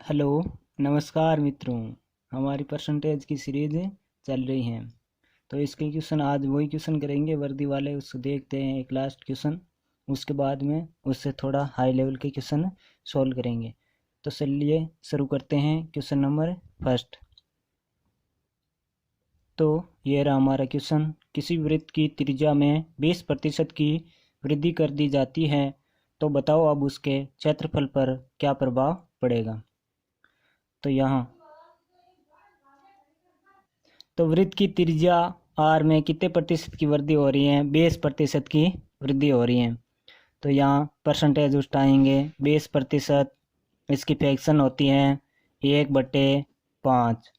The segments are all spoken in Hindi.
हेलो। नमस्कार मित्रों। हमारी परसेंटेज की सीरीज चल रही है, तो इसके क्वेश्चन आज वही क्वेश्चन करेंगे वर्दी वाले। उसको देखते हैं एक लास्ट क्वेश्चन, उसके बाद में उससे थोड़ा हाई लेवल के क्वेश्चन सॉल्व करेंगे। तो चलिए शुरू करते हैं। Question number first. तो ये रहा हमारा क्वेश्चन। किसी वृत्त की त्रिज्या में 20% की वृद्धि कर दी जाती है, तो बताओ अब उसके क्षेत्रफल पर क्या प्रभाव पड़ेगा। तो यहाँ तो वृत्त की त्रिज्या आर में कितने प्रतिशत की वृद्धि हो रही है? 20% की वृद्धि हो रही है। तो यहाँ परसेंटेज उठाएंगे 20%। इसकी फ्रैक्शन होती है 1/5।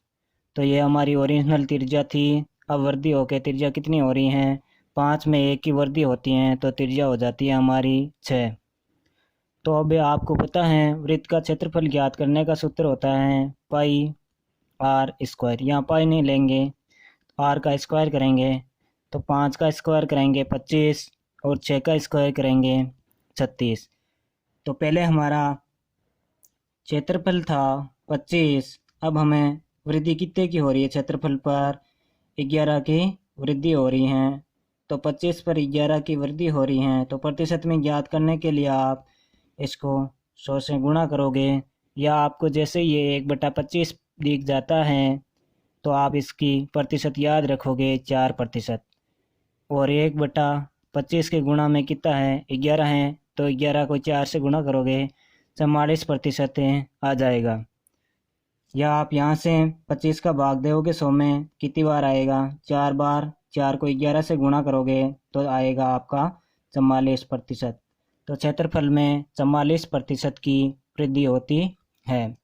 तो ये हमारी ओरिजिनल त्रिज्या थी। अब वृद्धि होकर त्रिज्या कितनी हो रही है? 5 में 1 की वृद्धि होती है, तो त्रिज्या हो जाती है हमारी 6। तो अब आपको पता है वृत्त का क्षेत्रफल ज्ञात करने का सूत्र होता है पाई आर स्क्वायर। यहाँ पाई नहीं लेंगे, आर का स्क्वायर करेंगे। तो 5 का स्क्वायर करेंगे 25 और 6 का स्क्वायर करेंगे 36। तो पहले हमारा क्षेत्रफल था 25। अब हमें वृद्धि कितने की हो रही है? क्षेत्रफल पर 11 की वृद्धि हो रही है। तो 25 पर 11 की वृद्धि हो रही है, तो प्रतिशत में ज्ञात करने के लिए आप इसको 100 से गुणा करोगे, या आपको जैसे ये 1/25 दिख जाता है तो आप इसकी प्रतिशत याद रखोगे 4%। और 1/25 के गुणा में कितना है? 11 है। तो 11 को 4 से गुणा करोगे 44% आ जाएगा। या आप यहाँ से 25 का भाग दोगे 100 में, कितनी बार आएगा? 4 बार। 4 को 11 से गुणा करोगे तो आएगा आपका 44%। तो क्षेत्रफल में 44% की वृद्धि होती है।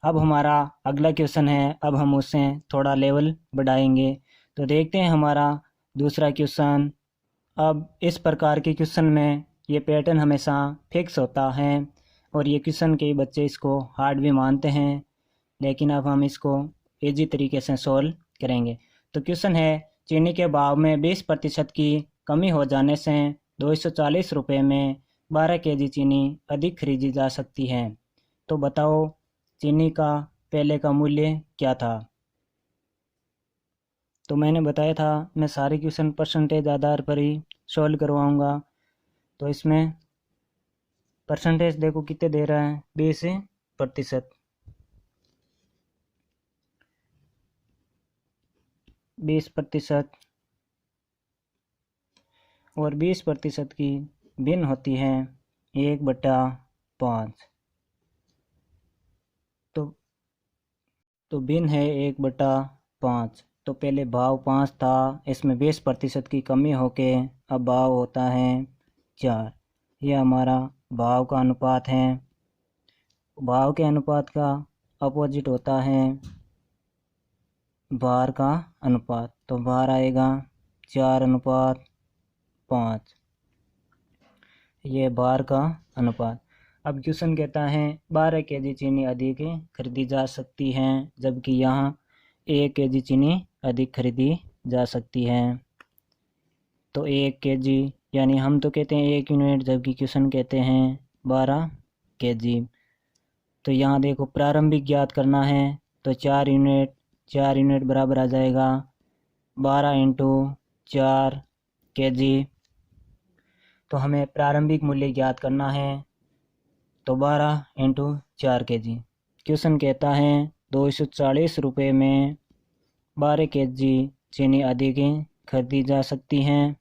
अब हमारा अगला क्वेश्चन है। अब हम उससे थोड़ा लेवल बढ़ाएंगे। तो देखते हैं हमारा दूसरा क्वेश्चन। अब इस प्रकार के क्वेश्चन में ये पैटर्न हमेशा फिक्स होता है, और ये क्वेश्चन के बच्चे इसको हार्ड भी मानते हैं, लेकिन अब हम इसको इजी तरीके से सॉल्व करेंगे। तो क्वेश्चन है, चीनी के भाव में 20% की कमी हो जाने से 240 रुपये में 12 केजी चीनी अधिक खरीदी जा सकती है। तो बताओ चीनी का पहले का मूल्य क्या था? तो मैंने बताया था मैं सारे क्वेश्चन परसेंटेज आधार पर ही सॉल्व करवाऊंगा। तो इसमें परसेंटेज देखो कितने दे रहा है? 20%। 20% और 20% की भिन्न होती है 1/5। तो भिन्न है 1/5। तो पहले भाव 5 था, इसमें 20% की कमी होके अब भाव होता है 4। यह हमारा भाव का अनुपात है। भाव के अनुपात का अपोजिट होता है भार का अनुपात। तो भार आएगा 4/5। ये भार का अनुपात। अब क्वेश्चन कहता है 12 केजी चीनी अधिक खरीदी जा सकती है, जबकि यहाँ 1 केजी चीनी अधिक खरीदी जा सकती है। तो 1 केजी यानी हम तो कहते हैं 1 यूनिट, जबकि क्वेश्चन कहते हैं 12 केजी। तो यहाँ देखो प्रारंभिक ज्ञात करना है, तो 4 यूनिट बराबर आ जाएगा 12 × 4 केजी। तो हमें प्रारंभिक मूल्य ज्ञात करना है, तो 12 × 4 केजी। क्वेश्चन कहता है 240 रुपये में 12 केजी चीनी अधिक खरीदी जा सकती हैं।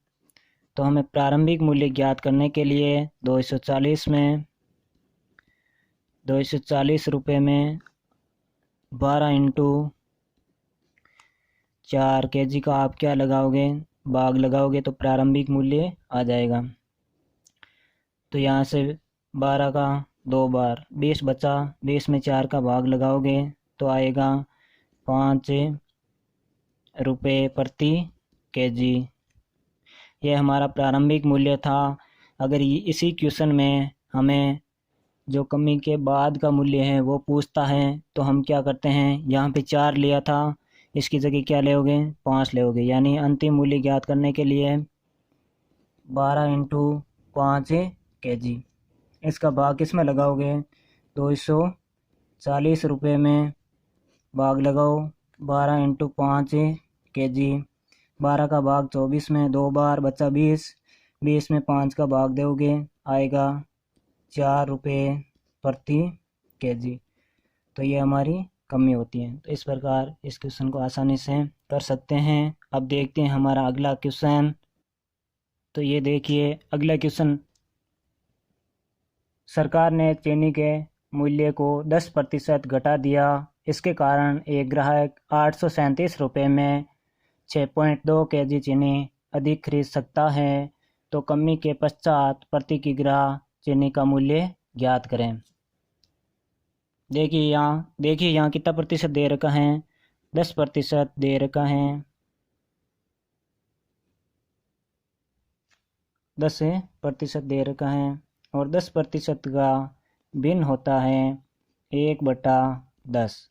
तो हमें प्रारंभिक मूल्य ज्ञात करने के लिए 240 रुपये में 12 × 4 केजी का आप क्या लगाओगे? भाग लगाओगे तो प्रारंभिक मूल्य आ जाएगा। तो यहाँ से 12 का 2 बार 20 बचा, 20 में 4 का भाग लगाओगे तो आएगा 5 रुपये प्रति केजी। यह हमारा प्रारंभिक मूल्य था। अगर इसी क्वेश्चन में हमें जो कमी के बाद का मूल्य है वो पूछता है, तो हम क्या करते हैं, यहाँ पे 4 लिया था, इसकी जगह क्या लोगे? 5 लोगे। यानी अंतिम मूल्य ज्ञात करने के लिए 12 × 5 केजी। इसका भाग किस में लगाओगे? 240 40 रुपये में भाग लगाओ 12 × 5 kg। 12 का भाग 24 में 2 बार बचा 20। 20 में 5 का भाग दोगे आएगा 4 रुपये प्रति kg। तो ये हमारी कमी होती है। तो इस प्रकार इस क्वेश्चन को आसानी से कर सकते हैं। अब देखते हैं हमारा अगला क्वेश्चन। तो ये देखिए अगला क्वेश्चन, सरकार ने चीनी के मूल्य को 10% घटा दिया। इसके कारण एक ग्राहक 837 रुपये में 6.2 kg चीनी अधिक खरीद सकता है। तो कमी के पश्चात प्रति किग्रा चीनी का मूल्य ज्ञात करें। देखिए यहाँ कितना प्रतिशत दे रखा है, 10% दे रखा है, 10% दे रखा है और 10% का भिन्न होता है 1/10।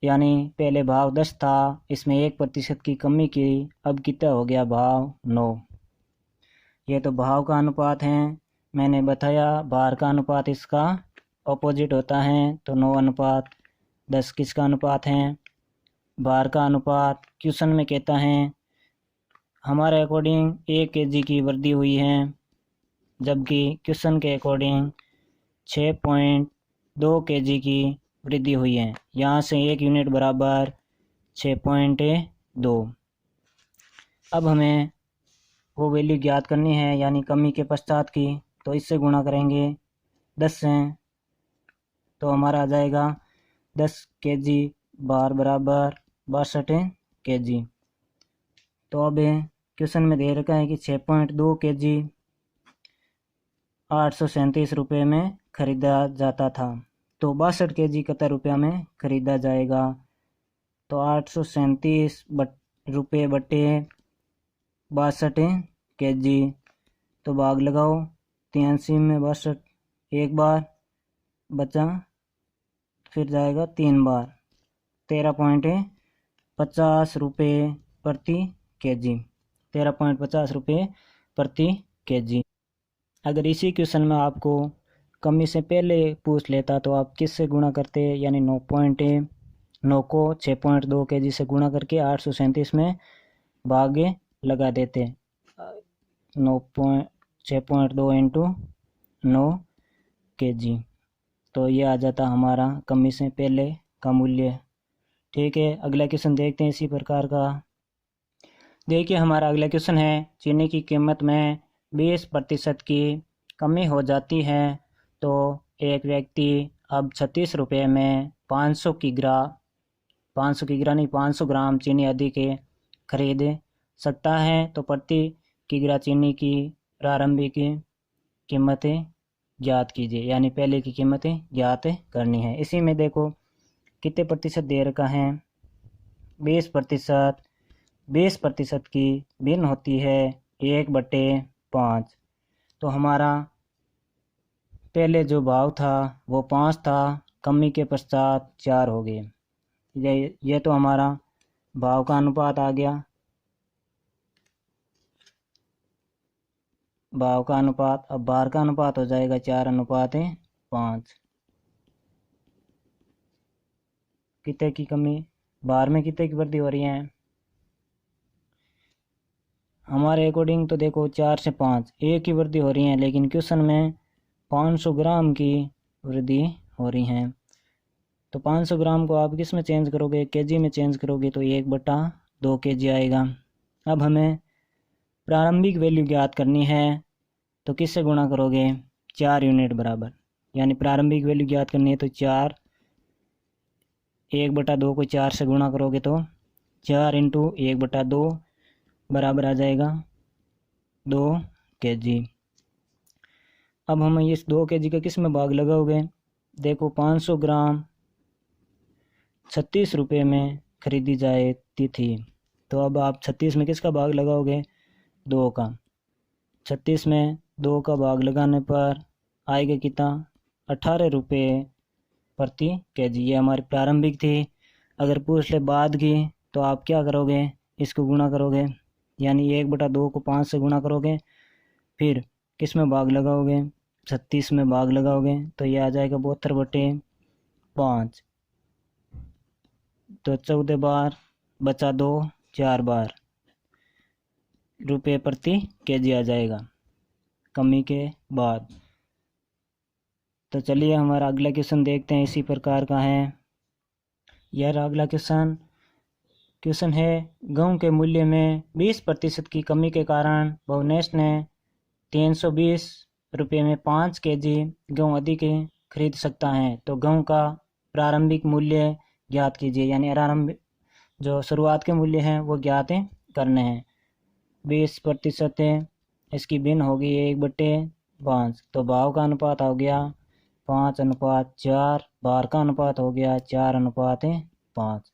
यानी पहले भाव 10 था, इसमें 1% की कमी की, अब कितना हो गया भाव 9। ये तो भाव का अनुपात है। मैंने बताया भार का अनुपात इसका ऑपोजिट होता है। तो 9:10 किसका अनुपात है, भार का अनुपात। क्वेश्चन में कहता है हमारे अकॉर्डिंग 1 kg की वृद्धि हुई है, जबकि क्वेश्चन के अकॉर्डिंग 6.2 kg की वृद्धि हुई है। यहाँ से 1 यूनिट बराबर 6.2। अब हमें वो वैल्यू ज्ञात करनी है, यानी कमी के पश्चात की। तो इससे गुणा करेंगे 10 से, तो हमारा आ जाएगा 10 kg भार बराबर 62 kg। तो अब क्वेश्चन में दे रखा है कि 6.2 kg 837 रुपये में खरीदा जाता था। तो 62 kg कितना रुपया में खरीदा जाएगा। तो 837 रुपये बटे 62 kg, तो भाग लगाओ 83 में 62 एक बार बचा, फिर जाएगा 3 बार, 13.50 रुपये प्रति kg, 13.50 रुपये प्रति kg। अगर इसी क्वेश्चन में आपको कमी से पहले पूछ लेता तो आप किससे गुणा करते, यानी 9 को 6.2 kg से गुणा करके 837 में भाग लगा देते। 6.2 × 9 kg, तो ये आ जाता हमारा कमी से पहले का मूल्य। ठीक है, अगला क्वेश्चन देखते हैं इसी प्रकार का। देखिए हमारा अगला क्वेश्चन है, चीनी की कीमत में 20% की कमी हो जाती है। तो एक व्यक्ति अब 36 रुपये में 500 ग्राम चीनी अधिक खरीद सकता है। तो प्रति किग्रा चीनी की प्रारंभिक कीमतें ज्ञात कीजिए, यानी पहले की कीमतें ज्ञात करनी है। इसी में देखो कितने प्रतिशत दे रखा है, 20%। 20% की भिन्न होती है 1/5। तो हमारा पहले जो भाव था वो 5 था, कमी के पश्चात 4 हो गए। ये तो हमारा भाव का अनुपात आ गया, भाव का अनुपात। अब भार का अनुपात हो जाएगा 4:5। कितने की कमी, भार में कितने की वृद्धि हो रही है हमारे अकॉर्डिंग। तो देखो 4 से 5 एक ही वृद्धि हो रही है, लेकिन क्वेश्चन में 500 ग्राम की वृद्धि हो रही है। तो 500 ग्राम को आप किस में चेंज करोगे, केजी में चेंज करोगे, तो 1/2 kg आएगा। अब हमें प्रारंभिक वैल्यू ज्ञात करनी है, तो किससे गुणा करोगे, 4 यूनिट बराबर, यानी प्रारंभिक वैल्यू ज्ञात करनी है तो 4, 1/2 को 4 से गुणा करोगे तो 4 × 1/2 बराबर आ जाएगा 2 kg। अब हम इस 2 kg का किस में भाग लगाओगे, देखो 500 ग्राम 36 रुपये में खरीदी जाती थी। तो अब आप 36 में किसका भाग लगाओगे, 2 का। 36 में 2 का भाग लगाने पर आएगा कितना, 18 रुपये प्रति kg। ये हमारी प्रारंभिक थी। अगर पूछ ले बाद की, तो आप क्या करोगे, इसको गुणा करोगे, यानी 1/2 को 5 से गुणा करोगे, फिर किस में भाग लगाओगे, 36 में भाग लगाओगे, तो ये आ जाएगा 72/5। 5, तो 14 बार बचा 2, 4 बार रुपये प्रति केजी आ जाएगा कमी के बाद। तो चलिए हमारा अगला क्वेश्चन देखते हैं, इसी प्रकार का है। यह अगला क्वेश्चन है, गेहूं के मूल्य में 20% की कमी के कारण भुवनेश ने 320 रुपये में 5 केजी गेहूं अधिक खरीद सकता है। तो गेहूं का प्रारंभिक मूल्य ज्ञात कीजिए, यानी आरंभ जो शुरुआत के मूल्य हैं वो ज्ञात करने हैं। 20% इसकी भिन्न होगी 1/5, तो भाव का अनुपात हो गया 5:4, भार का अनुपात हो गया 4:5।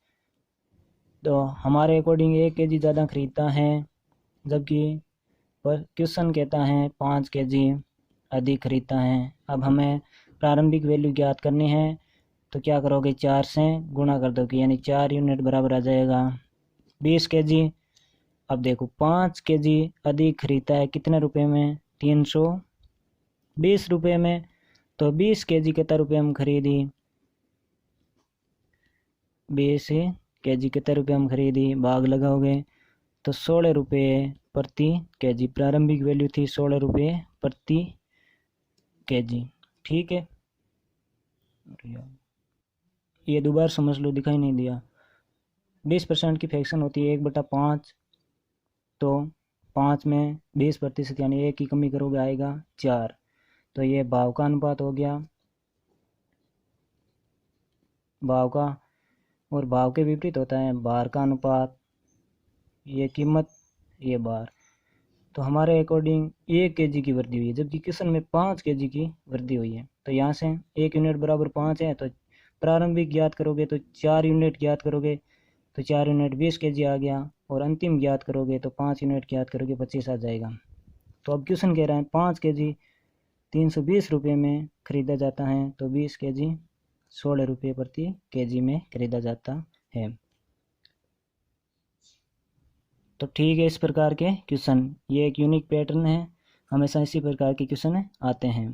तो हमारे अकॉर्डिंग 1 केजी ज़्यादा खरीदता है, जबकि क्वेश्चन कहता है 5 केजी अधिक खरीदता है। अब हमें प्रारंभिक वैल्यू ज्ञात करनी है, तो क्या करोगे, 4 से गुणा कर दोगे, यानी 4 यूनिट बराबर आ जाएगा 20 केजी। अब देखो 5 केजी अधिक खरीदता है कितने रुपए में, 320 रुपये में। तो 20 केजी कितने रुपये हम खरीदी, 20 केजी कितने रुपये हम खरीदी, भाग लगाओगे तो 16 रुपये प्रति केजी। प्रारंभिक वैल्यू थी 16 रुपये प्रति केजी। ठीक है, ये दोबारा समझ लो, दिखाई नहीं दिया। 20% की फ्रैक्शन होती है 1/5, तो 5 में 20% यानी 1 की कमी करोगे आएगा 4। तो ये भाव का अनुपात हो गया, भाव का, और भाव के विपरीत होता है भार का अनुपात। ये कीमत, ये भार। तो हमारे अकॉर्डिंग 1 केजी की वृद्धि हुई है, जबकि क्वेश्चन में 5 केजी की वृद्धि हुई है। तो यहाँ से 1 यूनिट बराबर 5 है, तो प्रारंभिक ज्ञात करोगे तो 4 यूनिट ज्ञात करोगे तो 4 यूनिट 20 केजी आ गया, और अंतिम ज्ञात करोगे तो 5 यूनिट ज्ञात करोगे 25 आ जाएगा। तो अब क्वेश्चन कह रहा है 5 केजी 320 रुपये में खरीदा जाता है, तो 20 केजी 16 रुपये प्रति केजी में खरीदा जाता है। तो ठीक है, इस प्रकार के क्वेश्चन, ये एक यूनिक पैटर्न है, हमेशा इसी प्रकार के क्वेश्चन आते हैं।